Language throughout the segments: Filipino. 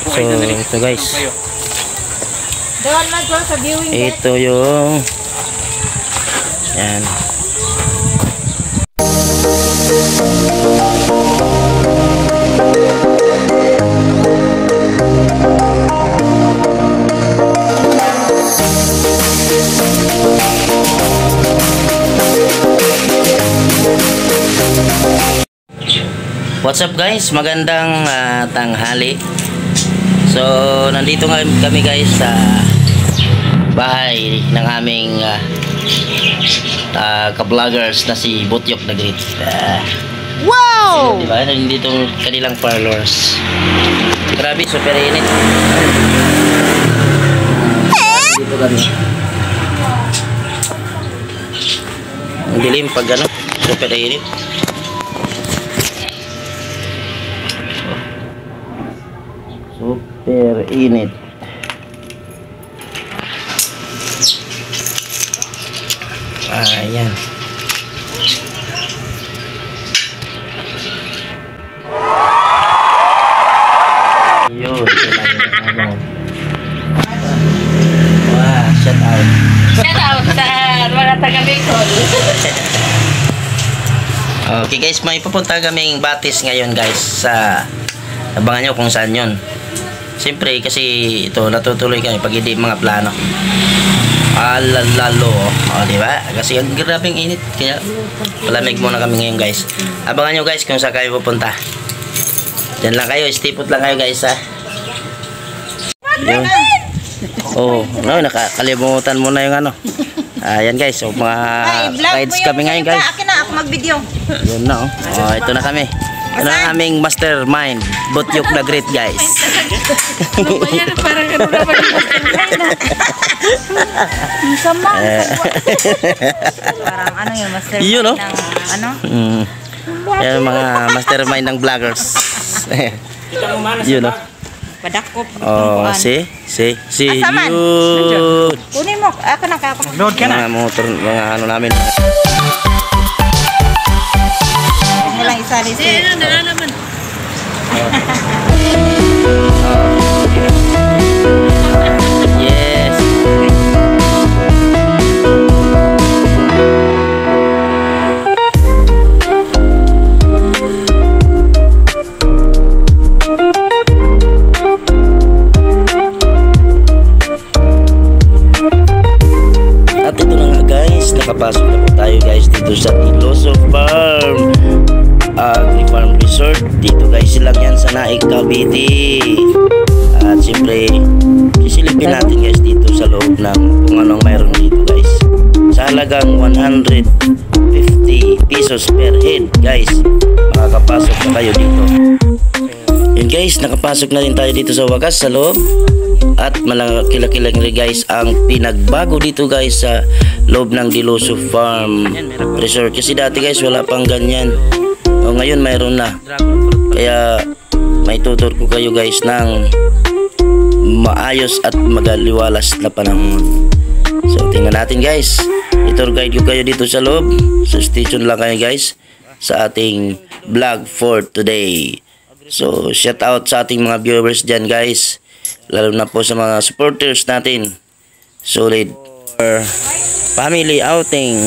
So ito guys, Doon man doon sa viewing deck. ito yung yan. What's up guys, magandang tanghali. So nandito nga kami guys sa bahay ng aming ka-vloggers na si Butyok na Great. Wow! Diba? Nandito kanilang parlors. Grabe, super init. Dito kami. Ang dilim pag ano, super init. Super init. Ayan. Yun. Wah, shout out. Shout out sa mga taga-Bicol. Okay guys, may pupunta kaming Batis ngayon guys. Abangan nyo kung saan yun. Siyempre kasi ito natutuloy kami pag hindi mga plano. Alalalo, diba? Kasi ang grabing init, kaya palamig muna kami ngayon guys. Abangan nyo guys kung saan kayo pupunta. Diyan lang kayo, stay put lang kayo guys ha. Yun. Oh, no, nakakalimutan mo na yung ano. Ayan guys, so mga rides kami ngayon guys. Akin na, ako mag-video. Yun na oh, ito na kami. Ito na aming mastermind, Butyok na Great guys. Bayan, parang ano na ba yung mastermind na? Sama. Parang ano yung mastermind yun, no? ng ano? Yan mga mastermind ng vloggers. Yun no? Padakop. Oh, si Asaman? yun. Kunin mo, ako na kaya ako. Load ka na. Mga motor, mga ano namin. Huwag mo lang isali si... naman. Yes. At ito na nga guys, nakapasok na po tayo guys dito sa Tiloso Farm Agri-Farm Resort. Dito guys silang yan sa Naik, Cavite. At siyempre sisilipin natin guys dito sa loob ng kung anong mayroon dito guys. Sa halagang 150 pesos per head guys, makakapasok na kayo dito. Yun guys, nakapasok na rin tayo dito sa wakas sa loob. At malaki-laki guys ang pinagbago dito guys sa loob ng Tiloso Farm Resort. Kasi dati guys wala pang ganyan. O ngayon mayroon na. Kaya may tutur ko kayo guys ng maayos at magaliwalas na panahon. So tingnan natin guys. I-tour guide ko kayo dito sa loob. So stay tuned lang kayo guys sa ating vlog for today. So shout out sa ating mga viewers dyan guys. Lalo na po sa mga supporters natin. Solid family outing,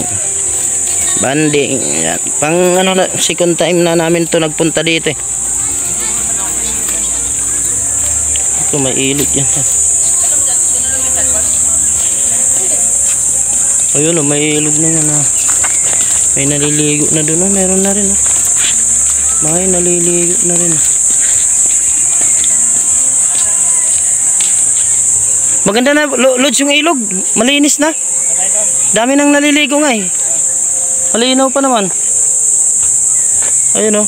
banding. Yan. Pang ano na, second time na namin to nagpunta dito. Ito may ilog yan. Ayun may ilog na nga na. May naliligo na doon. Meron na rin. May naliligo na rin. Maganda na, Lods, yung ilog. Malinis na. Dami nang naliligo nga eh. Malinaw pa naman. Ayun o.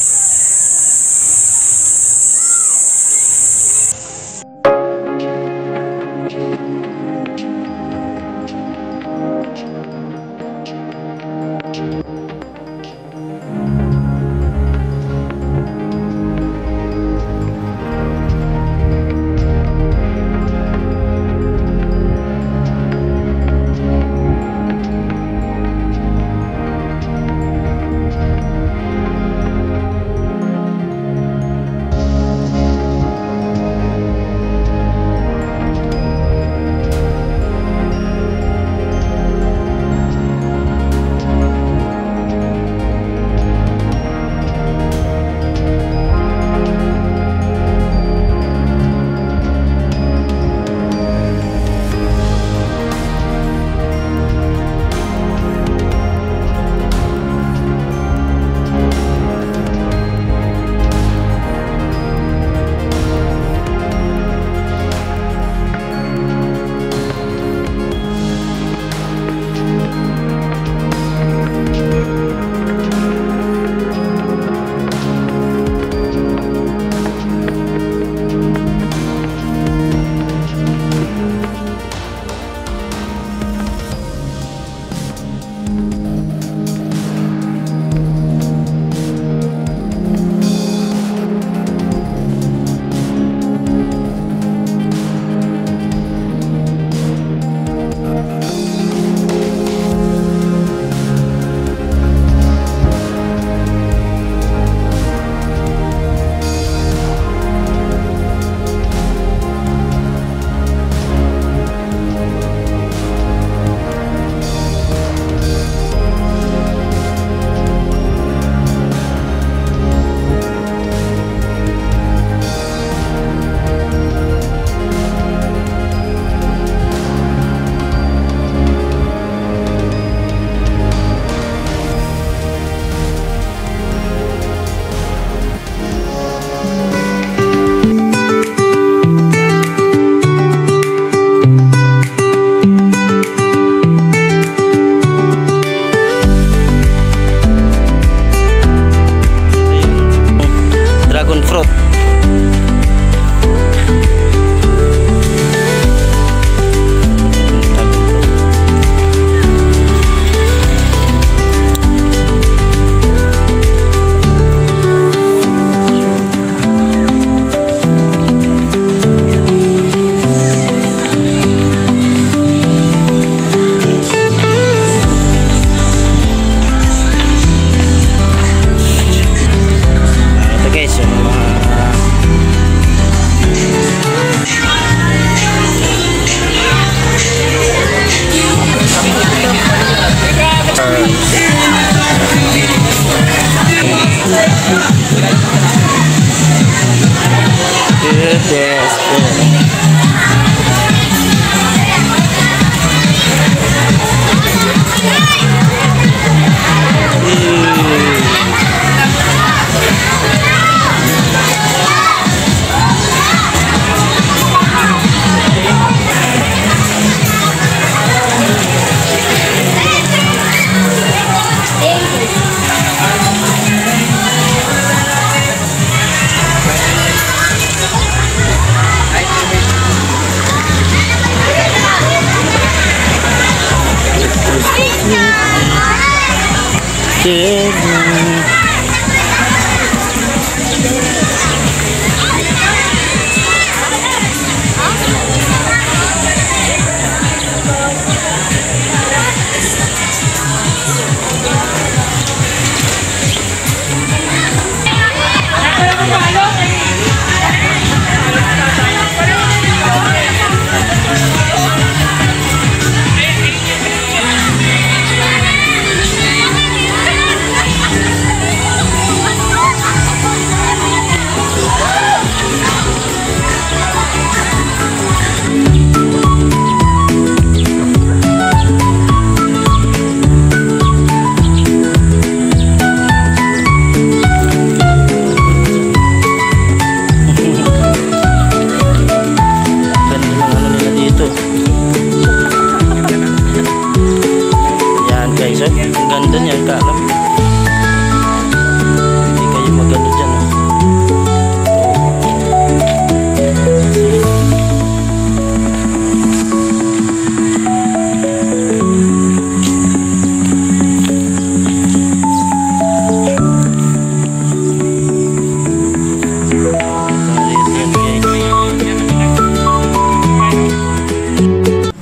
Yes, yes.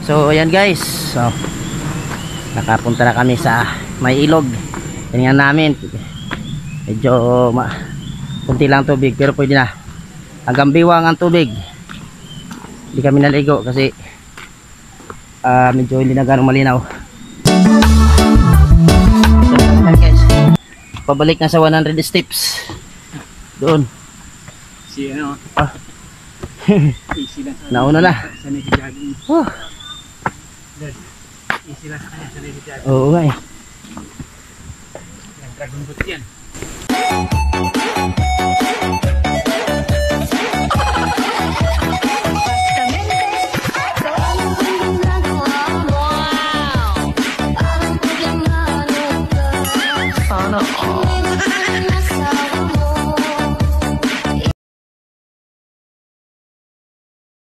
So ayan guys, so nakapunta na kami sa may ilog. Tingnan namin, medyo kunti lang tubig pero pwede na, hanggang biwang ang tubig. Hindi kami naligo kasi medyo hindi na ganong malinaw. So ayan guys, pabalik na sa 100 steps doon. Si ano? Easy lang. Nauna na. Sanay si jogging. Easy lang sa kanya, sanay si jogging. Oo nga eh. Dragon boot yan.